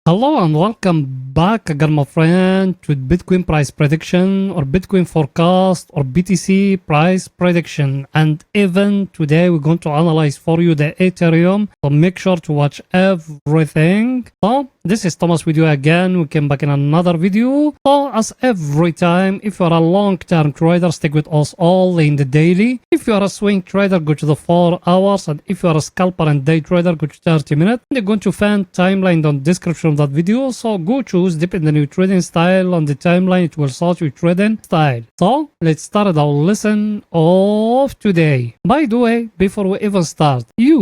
Hello and welcome back again, my friend, to Bitcoin price prediction or Bitcoin forecast or BTC price prediction. And even today, we're going to analyze for you the Ethereum. So make sure to watch everything. So this is Thomas with you again. We came back in another video. So as every time, if you're a long-term trader, stick with us all in the daily. If you're a swing trader, go to the 4 hours. And if you're a scalper and day trader, go to 30 minutes. And you're going to find timeline on description of that video. So go choose depending on your trading style. On the timeline, it will sort your trading style. So let's start our lesson of today. By the way, before we even start, you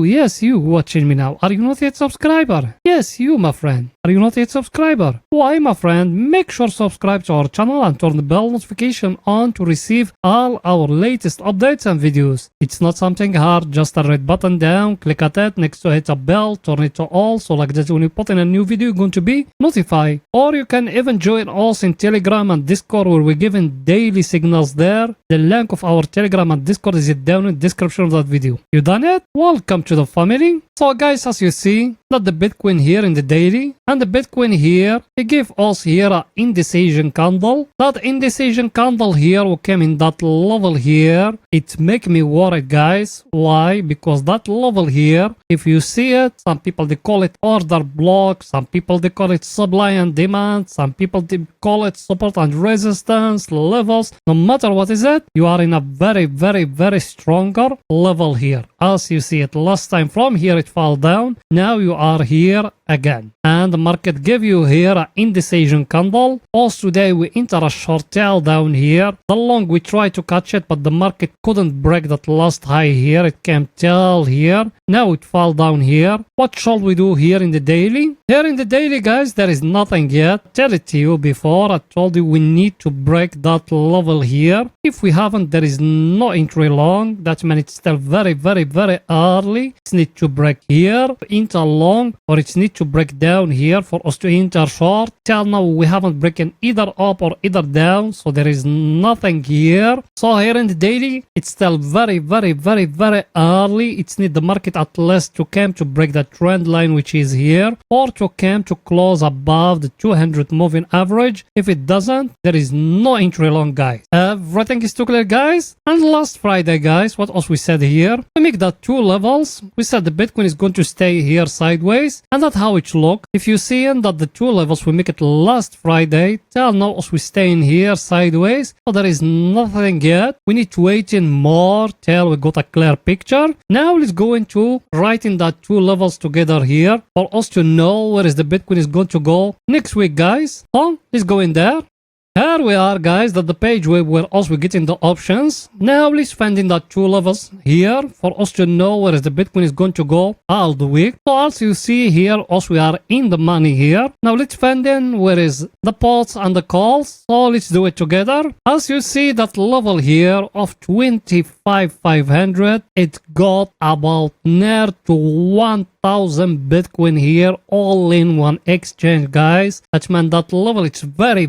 watching me now, are you not yet subscriber? Yes, you, my friend. Are you not yet subscriber? Why, my friend? Make sure to subscribe to our channel and turn the bell notification on to receive all our latest updates and videos. It's not something hard, just a red button down, click at it, next to hit a bell, turn it to all, so like that when you put in a new video, you're going to be notified. Or you can even join us in Telegram and Discord, where we're giving daily signals there. The link of our Telegram and Discord is down in the description of that video. You done it? Welcome to the family. So guys, as you see, that the Bitcoin here in the daily and the Bitcoin here, they give us here a indecision candle. That indecision candle here will come in that level here. It make me worried, guys. Why? Because that level here, if you see it, some people they call it order block, some people they call it supply and demand, some people they call it support and resistance levels. No matter what is it, you are in a very stronger level here. As you see it last time, from here it fell down. Now you are here again, and the market gave you here an indecision candle. Also today we enter a short tail down here. The long we tried to catch it, but the market couldn't break that last high here. It came tail here. Now it fell down here. What shall we do here in the daily? Here in the daily, guys, there is nothing yet. I tell it to you before. I told you we need to break that level here. If we haven't, there is no entry long. That means it's still very early. It's need to break here, enter long, or it's need to break down here for us to enter short. Till now we haven't broken either up or either down, so there is nothing here. So here in the daily, it's still very early. It's need the market at least to come to break the trend line, which is here, or to come to close above the 200 moving average. If it doesn't, there is no entry long, guys. Everything is too clear, guys. And last Friday, guys, what else we said here? We make that two levels. We said the Bitcoin is going to stay here sideways, and that's how it look. If you see that the two levels we make it last Friday, till now as we stay in here sideways, so there is nothing yet. We need to wait in more till we got a clear picture. Now let's go into writing that two levels together here for us to know where is the Bitcoin is going to go next week, guys. So let's go in there. Here we are, guys, that the page where we're also getting the options. Now let's find in that two levels here for us to know where is the Bitcoin is going to go all the week. So as you see here, also we are in the money here. Now let's find in where is the puts and the calls. So let's do it together. As you see that level here of 25,500, it got about near to 1,000 Bitcoin here all in one exchange, guys. That means that level it's very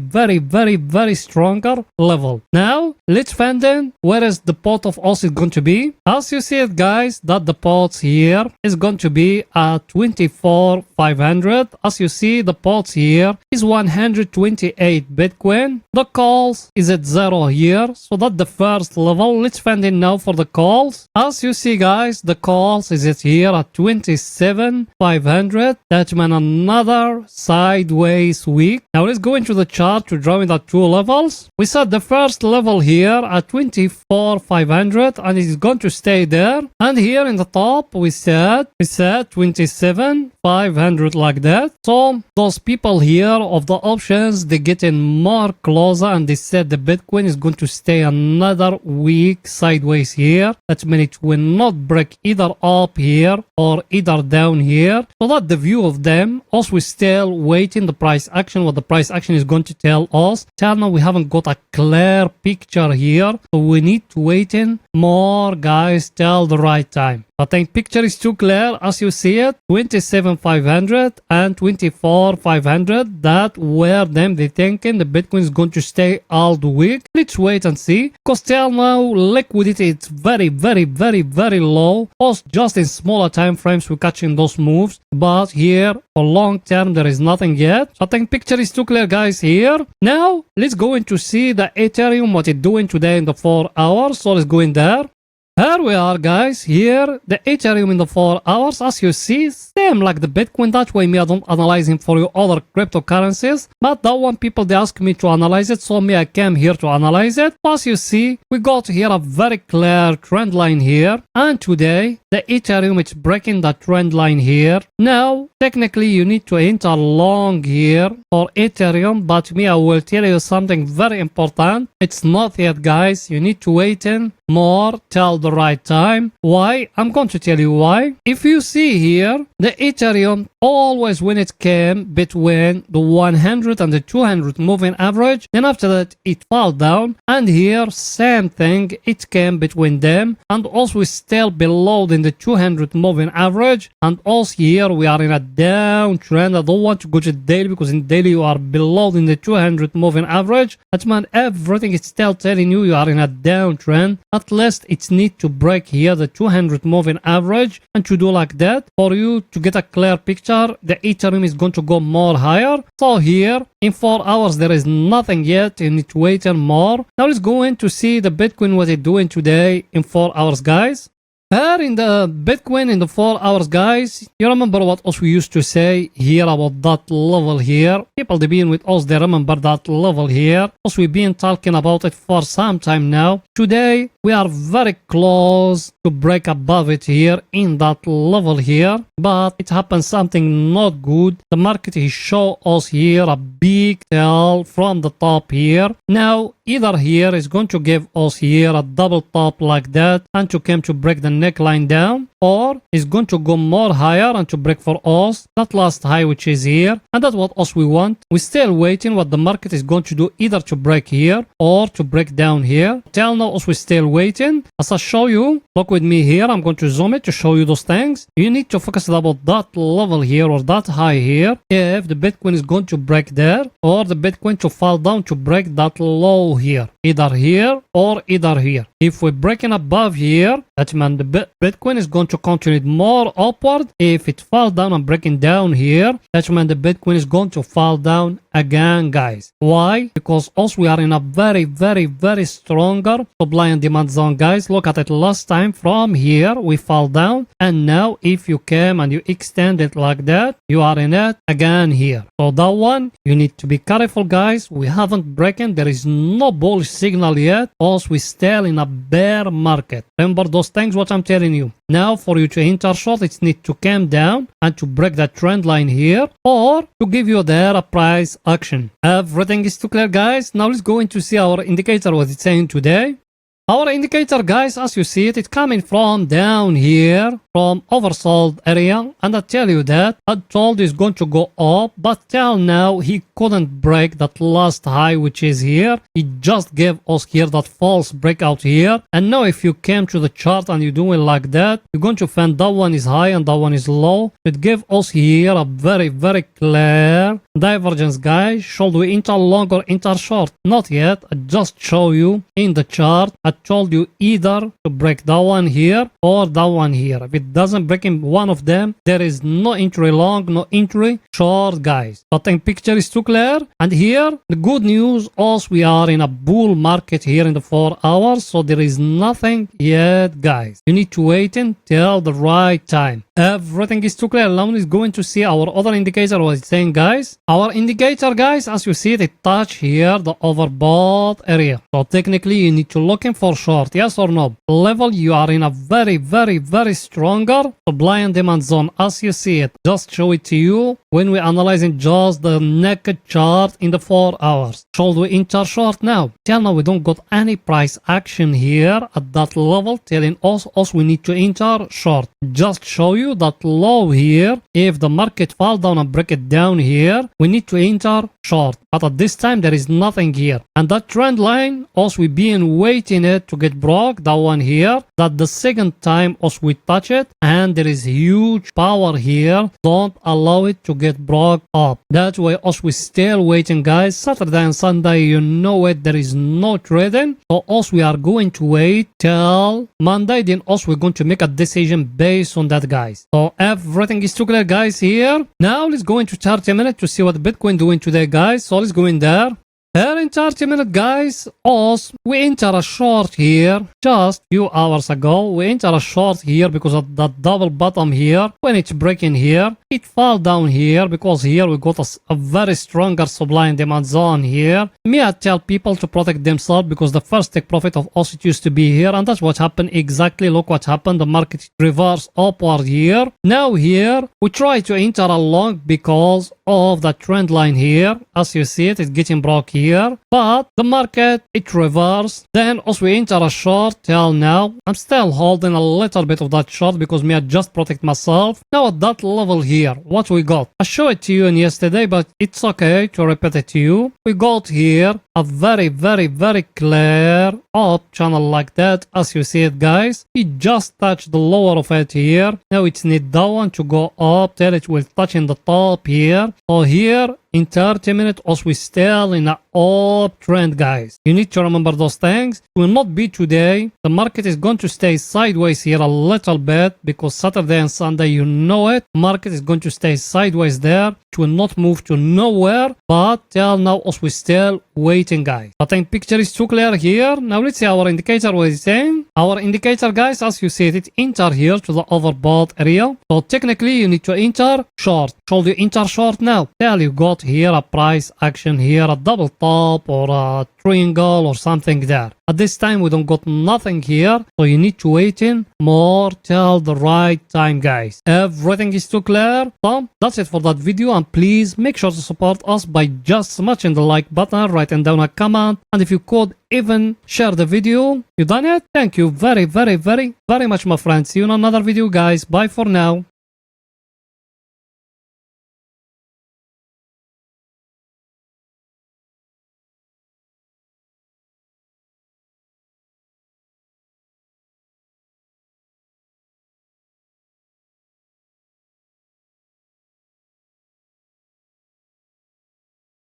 stronger level. Now let's find in where is the pot of us is going to be. As you see it, guys, that the pots here is going to be at 24,500. As you see, the pots here is 128 Bitcoin. The calls is at 0 here, so that's the first level. Let's find in now for the calls. As you see, guys, the calls is at here at 27,500. That means another sideways week. Now let's go into the chart to draw in that two levels. We set the first level here at 24,500, and it is going to stay there. And here in the top we set 27,500 like that. So those people here of the options, they getting more closer, and they said the Bitcoin is going to stay another week sideways here. That means it will not break either up here or either down here. So that the view of them. Also we still waiting the price action, what the price action is going to tell us. Till now we haven't got a clear picture here, so we need to wait in more, guys, till the right time. I think picture is too clear as you see it. 27,500 and 24,500. That where them they thinking the Bitcoin is going to stay all the week. Let's wait and see. Because till now liquidity is very low. Also just in smaller time frames we're catching those moves. But here for long term there is nothing yet. So I think picture is too clear guys here. Now let's go in to see the Ethereum what it's doing today in the 4 hours. So let's go in there. Here we are guys, here the Ethereum in the 4 hours, as you see, same like the Bitcoin. That way me I don't analyze him for you other cryptocurrencies, but that one people they ask me to analyze it, so me I came here to analyze it. As you see, we got here a very clear trend line here, and today the Ethereum is breaking the trend line here. Now technically you need to enter long here for Ethereum, but me I will tell you something very important. It's not yet guys, you need to wait in more till the right time. Why? I'm going to tell you why. If you see here, the Ethereum always when it came between the 100 and the 200 moving average, then after that it fell down, and here same thing, it came between them, and also is still below in the 200 moving average, and also here we are in a downtrend. I don't want to go to daily because in daily you are below in the 200 moving average. But man, everything is still telling you you are in a downtrend. At least it needs to break here the 200 moving average, and to do like that for you to get a clear picture, the Ethereum is going to go more higher. So here in 4 hours there is nothing yet, you need to wait and more. Now let's go in to see the Bitcoin what it's doing today in 4 hours guys. Here in the Bitcoin in the 4 hours guys, you remember what else we used to say here about that level here. People they been with us, they remember that level here. Also we've been talking about it for some time now. Today we are very close to break above it here in that level here, but it happened something not good. The market is show us here a big tail from the top here. Now either here is going to give us here a double top like that and to come to break the neckline down, or is going to go more higher and to break for us that last high which is here, and that's what us we want. We're still waiting what the market is going to do, either to break here or to break down here. Till now us we still waiting. As I show you, look with me here, I'm going to zoom it to show you those things. You need to focus about that level here or that high here, if the Bitcoin is going to break there, or the Bitcoin to fall down to break that low here, either here or either here. If we're breaking above here, that means the Bitcoin is going to continue more upward. If it falls down and breaking down here, that means the Bitcoin is going to fall down again guys. Why? Because also we are in a very stronger supply and demand zone guys. Look at it, last time from here we fall down, and now if you came and you extend it like that, you are in it again here. So that one you need to be careful guys. We haven't broken, there is no bullish signal yet, also we still in a bear market. Remember those things what I'm telling you. Now for you to enter short, it needs to come down and to break that trend line here, or to give you there a price action. Everything is too clear guys. Now let's go in to see our indicator what it's saying today. Our indicator guys, as you see it, it's coming from down here, from oversold area, and I tell you that I told it's going to go up, but till now he couldn't break that last high which is here. He just gave us here that false breakout here, and now if you came to the chart and you do it like that, you're going to find that one is high and that one is low. It gave us here a very clear divergence guys. Should we enter long or enter short? Not yet. I just show you in the chart. I told you either to break that one here or that one here. If it doesn't break in one of them, there is no entry long, no entry short guys. I think picture is too clear. And here the good news also we are in a bull market here in the 4 hours, so there is nothing yet guys. You need to wait until the right time. Everything is too clear. Now let's go in to see our other indicator what it's saying guys. Our indicator guys, as you see it touch here the overbought area, so technically you need to look in for short, yes or no. Level you are in a very stronger supply and demand zone. As you see it, just show it to you, when we're analyzing just the naked chart in the 4 hours. Should we enter short now? Till now we don't got any price action here at that level telling us we need to enter short. Just show you that low here. If the market fall down and break it down here, we need to enter short. But at this time there is nothing here. And that trend line, also we been waiting it to get broke, that one here. That the second time also we touch it, and there is huge power here. Don't allow it to get broke up. That's why also we still waiting, guys. Saturday and Sunday, you know it, there is no trading. So also we are going to wait till Monday. Then also we're going to make a decision based on that, guys. So everything is too clear, guys, here. Now let's go into 30 minutes to see what Bitcoin doing today, guys. So let's go in there. Here in 30 minutes, guys, also we enter a short here just few hours ago. We enter a short here because of that double bottom here. When it's breaking here, it fall down here because here we got a very stronger supply and demand zone here. Me, I tell people to protect themselves because the first take profit of us it used to be here, and that's what happened exactly. Look what happened. The market reversed upward here. Now here we try to enter a long because of the trend line here. As you see it, it's getting broke here, but the market it reversed. Then also we enter a short till now. I'm still holding a little bit of that short because me I just protect myself. Now at that level here, what we got, I showed it to you in yesterday, but it's okay to repeat it to you. We got here a very clear up channel like that. As you see it, guys, it just touched the lower of it here. Now it's need that one to go up till it will touch in the top here. So here in 30 minutes also we still in an uptrend, guys. You need to remember those things. It will not be today. The market is going to stay sideways here a little bit because Saturday and Sunday, you know it, market is going to stay sideways there. It will not move to nowhere, but till now also we still waiting, guys. I think picture is too clear here. Now let's see our indicator what is saying. Our indicator, guys, as you see it enter here to the overbought area. So technically you need to enter short. Should you enter short now? Till you got here a price action here, a double top or a triangle or something there. At this time we don't got nothing here, so you need to wait in more till the right time, guys. Everything is too clear. So that's it for that video, and please make sure to support us by just smashing the like button, writing down a comment, and if you could even share the video. You done it? Thank you very much, my friends. See you in another video, guys. Bye for now.